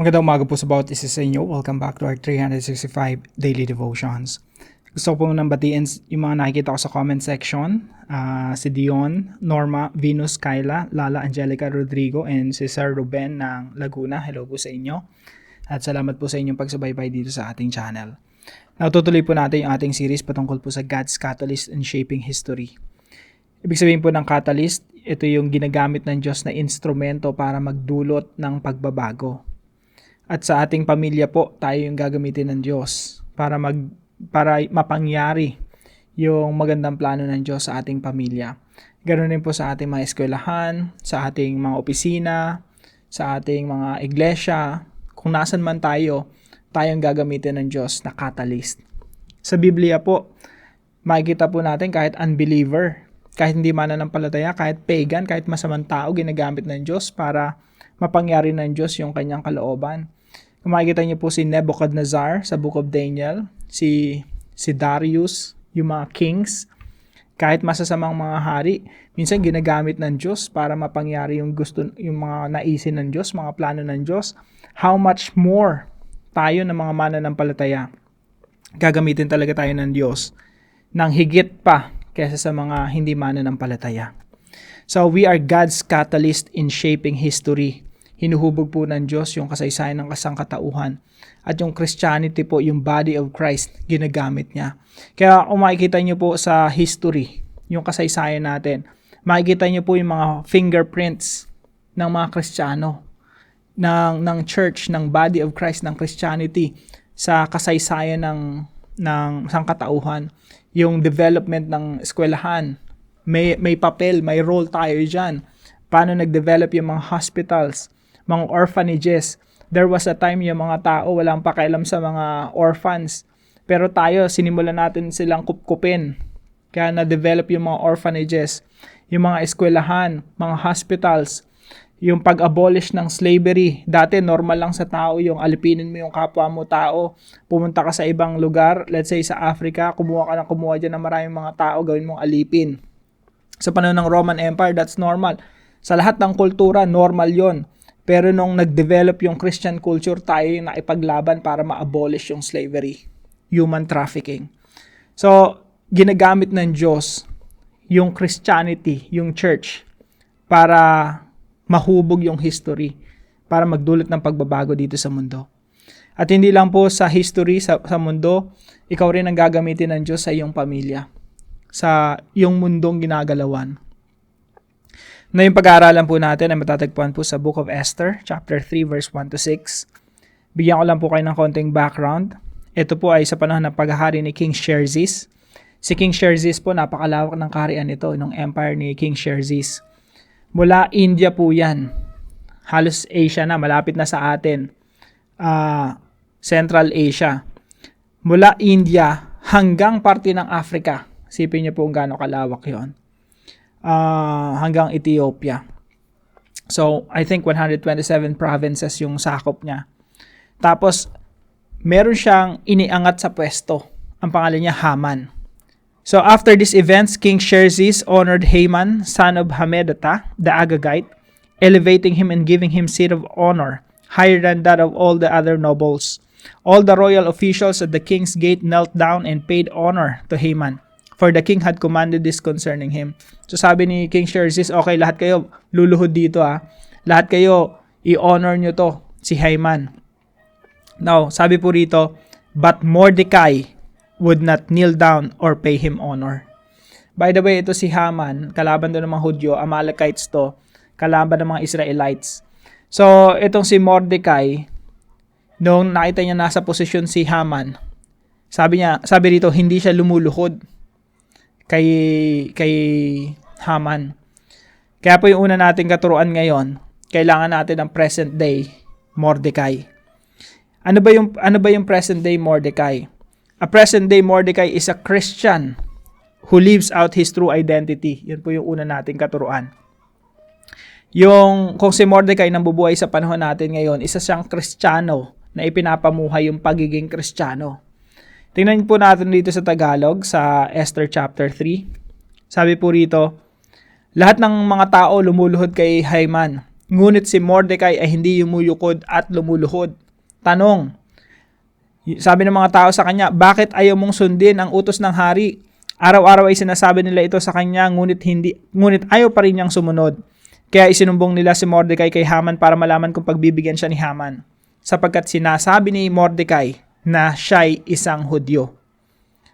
Magandang umaga po sa bawat isa sa inyo. Welcome back to our 365 Daily Devotions. Gusto ko po nang batiin yung mga nakikita ko sa comment section. Si Dion, Norma, Venus, Kyla, Lala, Angelica, Rodrigo, and si Sir Ruben ng Laguna. Hello po sa inyo. At salamat po sa inyong pagsubaybay dito sa ating channel. Natutuloy po natin yung ating series patungkol po sa God's Catalyst in Shaping History. Ibig sabihin po ng catalyst, ito yung ginagamit ng Diyos na instrumento para magdulot ng pagbabago. At sa ating pamilya po, tayo yung gagamitin ng Diyos para mapangyari yung magandang plano ng Diyos sa ating pamilya. Ganoon din po sa ating mga eskwelahan, sa ating mga opisina, sa ating mga iglesia. Kung nasan man tayo, tayong gagamitin ng Diyos na catalyst. Sa Biblia po, makikita po natin kahit unbeliever, kahit hindi mananampalataya, kahit pagan, kahit masamang tao, ginagamit ng Diyos para mapangyari ng Diyos yung kanyang kalooban. Kung makikita niyo po si Nebuchadnezzar sa Book of Daniel, si Darius, yung mga kings, kahit masasamang mga hari, minsan ginagamit ng Diyos para mapangyari yung mga naisin ng Diyos, mga plano ng Diyos. How much more tayo ng mga mananampalataya, gagamitin talaga tayo ng Diyos ng higit pa kaysa sa mga hindi mananampalataya. So we are God's catalyst in shaping history. Hinuhubog po ng Diyos yung kasaysayan ng kasangkatauhan. At yung Christianity po, yung body of Christ, ginagamit niya. Kaya kung makikita niyo po sa history, yung kasaysayan natin, makikita niyo po yung mga fingerprints ng mga Kristiyano, ng church, ng body of Christ, ng Christianity, sa kasaysayan ng sangkatauhan. Yung development ng eskwelahan, may papel, may role tayo dyan. Paano nag-develop yung mga hospitals, mga orphanages. There was a time yung mga tao walang pakialam sa mga orphans. Pero tayo, sinimulan natin silang kupkupin. Kaya na-develop yung mga orphanages, yung mga eskwelahan, mga hospitals, yung pag-abolish ng slavery. Dati, normal lang sa tao yung alipinin mo yung kapwa mo tao. Pumunta ka sa ibang lugar, let's say sa Africa, kumuha dyan ng maraming mga tao, gawin mong alipin. Sa panahon ng Roman Empire, that's normal. Sa lahat ng kultura, normal yon. Pero nung nag-develop yung Christian culture, tayo yung naipaglaban para ma-abolish yung slavery, human trafficking. So, ginagamit ng Diyos yung Christianity, yung church, para mahubog yung history, para magdulot ng pagbabago dito sa mundo. At hindi lang po sa history, sa mundo, ikaw rin ang gagamitin ng Diyos sa iyong pamilya, sa iyong mundong ginagalawan. Na yung pag-aaralan po natin ay matatagpuan po sa Book of Esther, chapter 3, verse 1 to 6. Bigyan ko lang po kayo ng konting background. Ito po ay sa panahon ng paghahari ni King Xerxes. Si King Xerxes po, napakalawak ng kaharian nito, ng empire ni King Xerxes. Mula India po yan. Halos Asia na, malapit na sa atin. Central Asia. Mula India hanggang parte ng Africa. Sipin niyo po kung gaano kalawak yon. Hanggang Ethiopia. So, I think 127 provinces yung sakop niya. Tapos, meron siyang iniangat sa pwesto. Ang pangalan niya Haman. So, after these events, King Xerxes honored Haman, son of Hammedatha, the Agagite, elevating him and giving him seat of honor, higher than that of all the other nobles. All the royal officials at the king's gate knelt down and paid honor to Haman, for the king had commanded this concerning him. So sabi ni King Xerxes, okay, lahat kayo luluhod dito ha. Lahat kayo, i-honor nyo to, si Haman. Now, sabi po rito, but Mordecai would not kneel down or pay him honor. By the way, ito si Haman, kalaban doon ng mga Hudyo, Amalekites to, kalaban ng mga Israelites. So, itong si Mordecai, nung nakita niya nasa posisyon si Haman, sabi rito, hindi siya lumuluhod kay Haman. Kaya po yung una nating katuruan ngayon, kailangan natin ng present day Mordecai. Ano ba yung present day Mordecai? A present day Mordecai is a Christian who lives out his true identity. Yun po yung una nating katuruan. Kung si Mordecai nang bubuhay sa panahon natin ngayon, isa siyang Kristiyano na ipinapamuhay yung pagiging Kristiyano. Tingnan po natin dito sa Tagalog, sa Esther chapter 3. Sabi po rito, lahat ng mga tao lumuluhod kay Haman. ngunit si Mordecai ay hindi yumuyukod at lumuluhod. Tanong, sabi ng mga tao sa kanya, bakit ayaw mong sundin ang utos ng hari? Araw-araw ay sinasabi nila ito sa kanya, ngunit ayaw pa rin niyang sumunod. Kaya isinumbong nila si Mordecai kay Haman para malaman kung pagbibigyan siya ni Haman, sapagkat sinasabi ni Mordecai na siya'y isang Hudyo.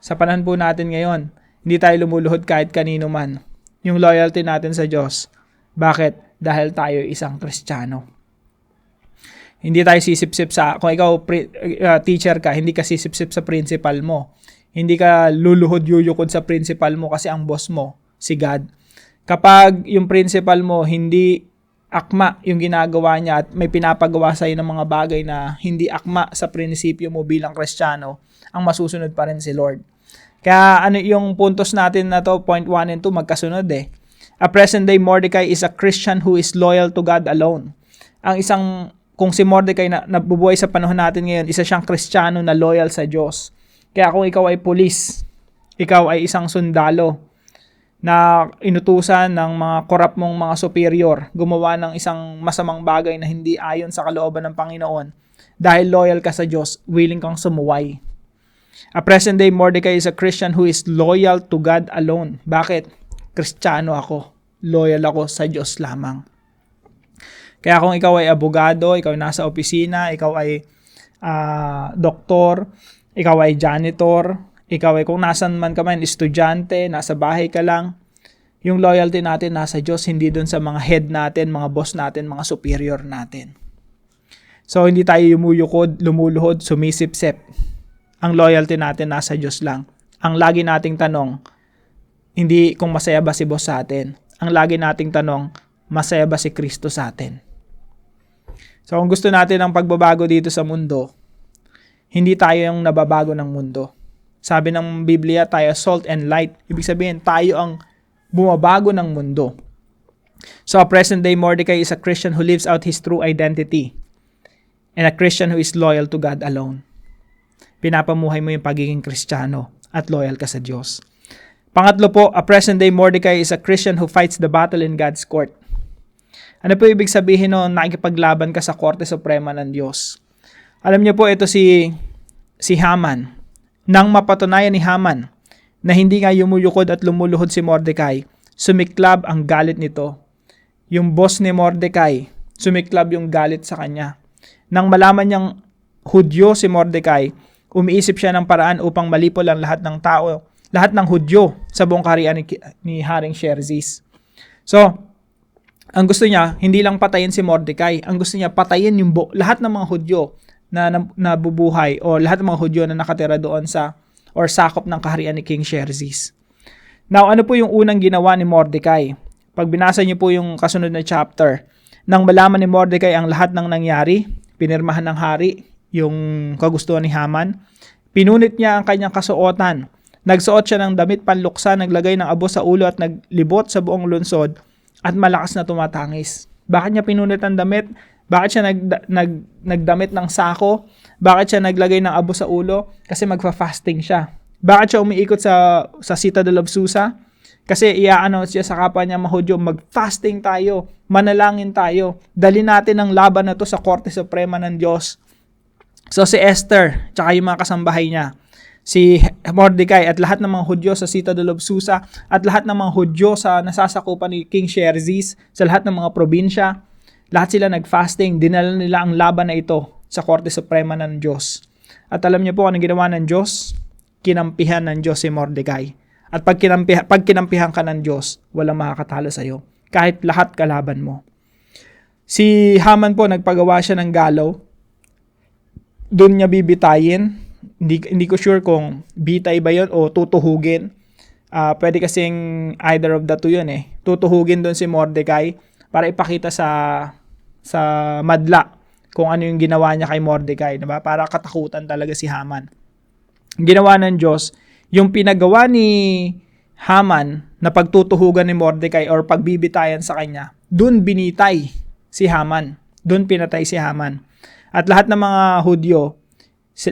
Sa panahon po natin ngayon, hindi tayo lumuluhod kahit kanino man. Yung loyalty natin sa Diyos. Bakit? Dahil tayo isang Kristiyano. Hindi tayo sisipsip kung ikaw teacher ka, hindi ka sisipsip sa principal mo. Hindi ka yuyukod sa principal mo kasi ang boss mo, si God. Kapag yung principal mo hindi akma yung ginagawa niya at may pinapagawa sa'yo ng mga bagay na hindi akma sa prinsipyo mo bilang Kristiyano, ang masusunod pa rin si Lord. Kaya yung puntos natin na to, point 1 and 2, magkasunod eh. A present day Mordecai is a Christian who is loyal to God alone. Kung si Mordecai na nabubuhay sa panahon natin ngayon, isa siyang Kristiyano na loyal sa Diyos. Kaya kung ikaw ay pulis, ikaw ay isang sundalo na inutusan ng mga korap mong mga superior, gumawa ng isang masamang bagay na hindi ayon sa kalooban ng Panginoon, dahil loyal ka sa Diyos, willing kang sumuway. A present day Mordecai is a Christian who is loyal to God alone. Bakit? Kristiyano ako. Loyal ako sa Diyos lamang. Kaya kung ikaw ay abogado, ikaw ay nasa opisina, ikaw ay doktor, ikaw ay janitor, ikaw ay kung nasan man ka man, estudyante, nasa bahay ka lang, yung loyalty natin nasa Diyos, hindi dun sa mga head natin, mga boss natin, mga superior natin. So, hindi tayo yumuyukod, lumuluhod, sumisip-sip. Ang loyalty natin nasa Diyos lang. Ang lagi nating tanong, hindi kung masaya ba si boss sa atin. Ang lagi nating tanong, masaya ba si Kristo sa atin? So kung gusto natin ng pagbabago dito sa mundo, hindi tayo yung nababago ng mundo. Sabi ng Biblia, tayo salt and light. Ibig sabihin, tayo ang bumabago ng mundo. So a present day Mordecai is a Christian who lives out his true identity and a Christian who is loyal to God alone. Pinapamuhay mo yung pagiging Kristiyano at loyal ka sa Diyos. Pangatlo po, a present day Mordecai is a Christian who fights the battle in God's court. Ano po ibig sabihin noon, nakikipaglaban ka sa Korte Suprema ng Diyos? Alam niyo po, ito si Haman. Nang mapatunayan ni Haman na hindi nga yumuyukod at lumuluhod si Mordecai, sumiklab ang galit nito. Yung boss ni Mordecai, sumiklab yung galit sa kanya. Nang malaman niyang Hudyo si Mordecai, umiisip siya ng paraan upang malipol ang lahat ng tao, lahat ng Hudyo sa buong kaharian ni Haring Xerxes. So, ang gusto niya, hindi lang patayin si Mordecai, ang gusto niya patayin yung lahat ng mga Hudyo na nabubuhay o lahat ng mga Hudyo na nakatira doon or sakop ng kaharian ni King Xerxes. Now, ano po yung unang ginawa ni Mordecai? Pag binasa niyo po yung kasunod na chapter, nang malaman ni Mordecai ang lahat ng nangyari, pinirmahan ng hari yung kagustuhan ni Haman, pinunit niya ang kanyang kasuotan. Nagsuot siya ng damit panluksa, naglagay ng abo sa ulo at naglibot sa buong lungsod at malakas na tumatangis. Bakit niya pinunit ang damit? Bakit siya nagdamit ng sako? Bakit siya naglagay ng abo sa ulo? Kasi magfa-fasting siya. Bakit siya umiikot sa Citadel of Susa? Kasi i-announce siya sa kapwa niya Hudyo, mag-fasting tayo, manalangin tayo, dali natin ang laban na to sa Korte Suprema ng Diyos. So si Esther, tsaka yung mga kasambahay niya, si Mordecai at lahat ng mga Hudyo sa Citadel of Susa at lahat ng mga Hudyo sa nasasakupan ni King Xerxes sa lahat ng mga probinsya, lahat sila nag-fasting, dinala nila ang laban na ito sa Korte Suprema ng Diyos. At alam niyo po anong ginawa ng Diyos? Kinampihan ng Diyos si Mordecai. At pag kinampihan ka ng Diyos, walang makakatalo sa iyo. Kahit lahat kalaban mo. Si Haman po, nagpagawa siya ng galaw. Doon niya bibitayin. Hindi ko sure kung bitay ba yun o tutuhugin. Pwede kasing either of the two yun eh. Tutuhugin doon si Mordecai para ipakita sa madla kung ano yung ginawa niya kay Mordecai. Diba? Para katakutan talaga si Haman. Ginawa ng Diyos, yung pinagawa ni Haman na pagtutuhugan ni Mordecai or pagbibitayan sa kanya, doon binitay si Haman. Doon pinatay si Haman. At lahat ng mga Hudyo,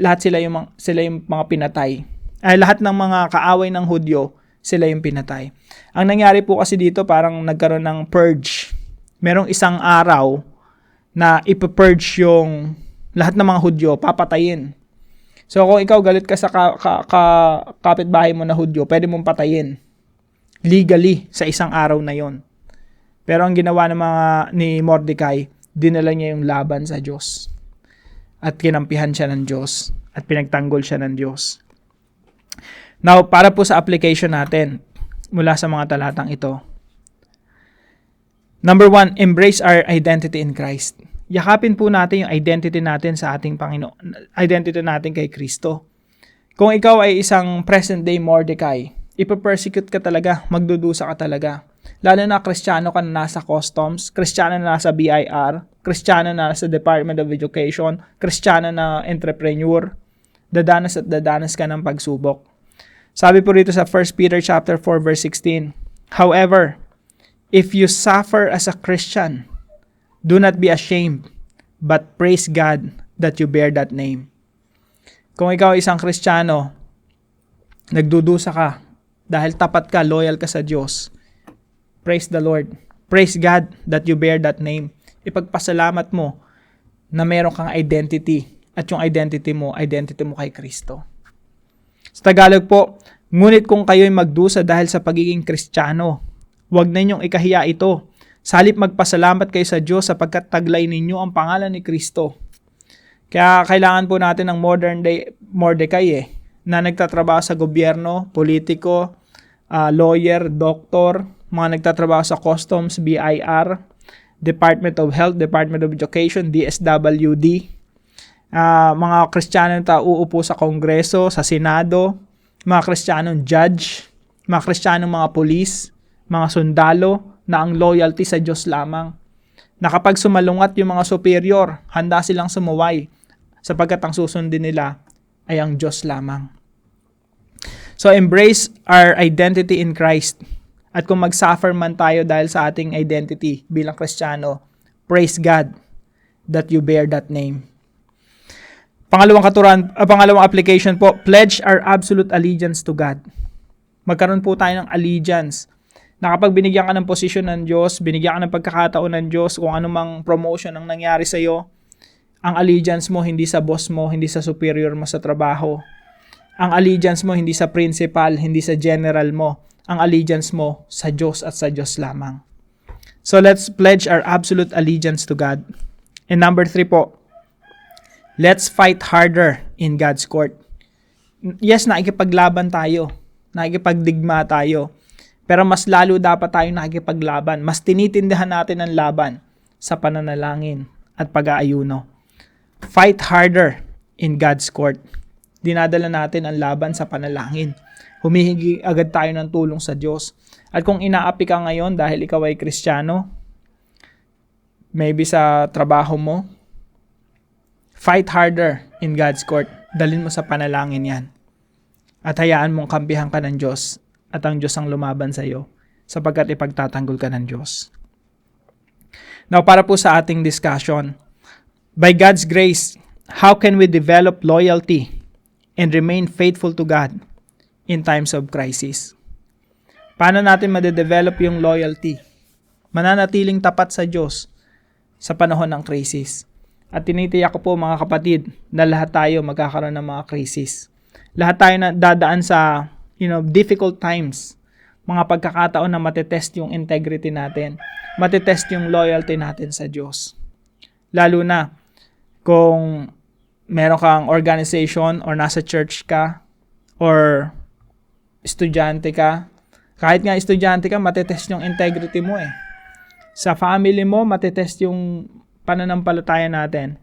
lahat sila yung mga pinatay. Lahat ng mga kaaway ng Hudyo, sila yung pinatay. Ang nangyari po kasi dito, parang nagkaroon ng purge. Merong isang araw na ipapurge yung lahat ng mga Hudyo, papatayin. So kung ikaw galit ka sa kapitbahay mo na Hudyo, pwede mong patayin. Legally, sa isang araw na yon. Pero ang ginawa ng ni Mordecai, dinala niya yung laban sa Diyos. At kinampihan siya ng Diyos. At pinagtanggol siya ng Diyos. Now, para po sa application natin, mula sa mga talatang ito. Number 1, embrace our identity in Christ. Yakapin po natin yung identity natin sa ating Panginoon, identity natin kay Kristo. Kung ikaw ay isang present-day Mordecai, ipapersecute ka talaga, magdudusa ka talaga. Lalo na Kristiyano ka na nasa customs, Kristiyano na nasa BIR, Kristiyano na nasa Department of Education, Kristiyano na entrepreneur, dadanas at dadanas ka ng pagsubok. Sabi po rito sa 1 Peter chapter 4 verse 16, however, if you suffer as a Christian, do not be ashamed, but praise God that you bear that name. Kung ikaw isang Kristiyano, nagdudusa ka, dahil tapat ka, loyal ka sa Diyos, praise the Lord. Praise God that you bear that name. Ipagpasalamat mo na meron kang identity, at yung identity mo kay Kristo. Sa Tagalog po, ngunit kung kayo'y magdusa dahil sa pagiging Kristiyano, huwag na ninyong ikahiya ito. Salip magpasalamat kayo sa Diyos sapagkat taglay ninyo ang pangalan ni Kristo. Kaya kailangan po natin ng modern day Mordecai na nagtatrabaho sa gobyerno, politiko, lawyer, doktor, mga nagtatrabaho sa customs, BIR, Department of Health, Department of Education, DSWD, mga Kristiyanong uupo sa Kongreso, sa Senado, mga Kristiyanong judge, mga Kristiyanong mga pulis, mga sundalo, na ang loyalty sa Diyos lamang. Na kapag sumalungat yung mga superior, handa silang sumuway sapagkat ang susundin nila ay ang Diyos lamang. So embrace our identity in Christ. At kung mag-suffer man tayo dahil sa ating identity bilang Kristiyano, praise God that you bear that name. Pangalawang application po, pledge our absolute allegiance to God. Magkaroon po tayo ng allegiance na kapag binigyan ka ng posisyon ng Diyos, binigyan ka ng pagkakataon ng Diyos, kung anumang promotion ang nangyari sa iyo, ang allegiance mo hindi sa boss mo, hindi sa superior mo sa trabaho. Ang allegiance mo hindi sa principal, hindi sa general mo. Ang allegiance mo sa Diyos at sa Diyos lamang. So let's pledge our absolute allegiance to God. And number 3 po, let's fight harder in God's court. Yes, nakikipaglaban tayo. Nakikipagdigma tayo. Pero mas lalo dapat tayo nakikipaglaban. Mas tinitindihan natin ang laban sa pananalangin at pag-aayuno. Fight harder in God's court. Dinadala natin ang laban sa panalangin. Humihingi agad tayo ng tulong sa Diyos. At kung inaapi ka ngayon dahil ikaw ay Kristiyano, maybe sa trabaho mo, fight harder in God's court. Dalhin mo sa panalangin yan. At hayaan mong kampihan ka ng Diyos at ang Diyos ang lumaban sa iyo sapagkat ipagtatanggol ka ng Diyos. Now, para po sa ating discussion, by God's grace, how can we develop loyalty and remain faithful to God in times of crisis? Paano natin madedevelop yung loyalty? Mananatiling tapat sa Diyos sa panahon ng crisis. At tinitiyak ko po mga kapatid na lahat tayo magkakaroon ng mga crisis. Lahat tayo na dadaan sa difficult times, mga pagkakataon na matetest yung integrity natin, matetest yung loyalty natin sa Diyos. Lalo na kung meron kang organization or nasa church ka or estudyante ka. Kahit nga estudyante ka, matetest yung integrity mo eh. Sa family mo, matetest yung pananampalataya natin.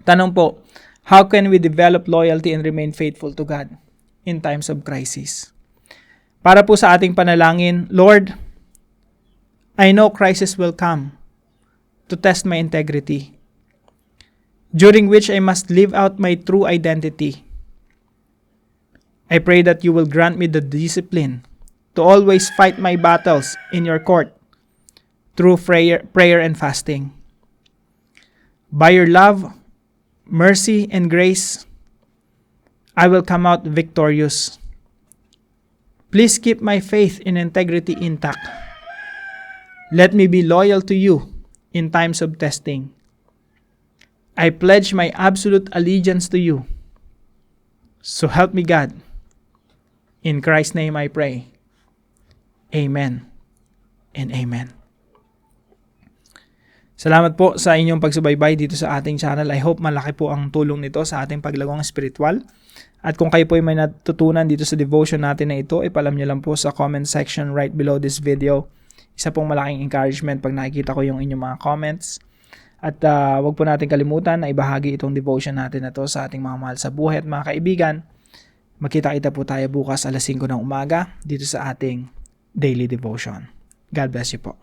Tanong po, how can we develop loyalty and remain faithful to God in times of crisis? Para po sa ating panalangin, Lord, I know crisis will come to test my integrity, during which I must live out my true identity. I pray that you will grant me the discipline to always fight my battles in your court through prayer and fasting. By your love, mercy, and grace, I will come out victorious. Please keep my faith and integrity intact. Let me be loyal to you in times of testing. I pledge my absolute allegiance to you. So help me God. In Christ's name I pray. Amen and amen. Salamat po sa inyong pagsubaybay dito sa ating channel. I hope malaki po ang tulong nito sa ating paglagong spiritual. At kung kayo po ay may natutunan dito sa devotion natin na ito, ipalam nyo lang po sa comment section right below this video. Isa pong malaking encouragement pag nakikita ko yung inyong mga comments. At wag po natin kalimutan na ibahagi itong devotion natin na to sa ating mga mahal sa buhay at mga kaibigan. Magkita-kita po tayo bukas alas 5 ng umaga dito sa ating daily devotion. God bless you po.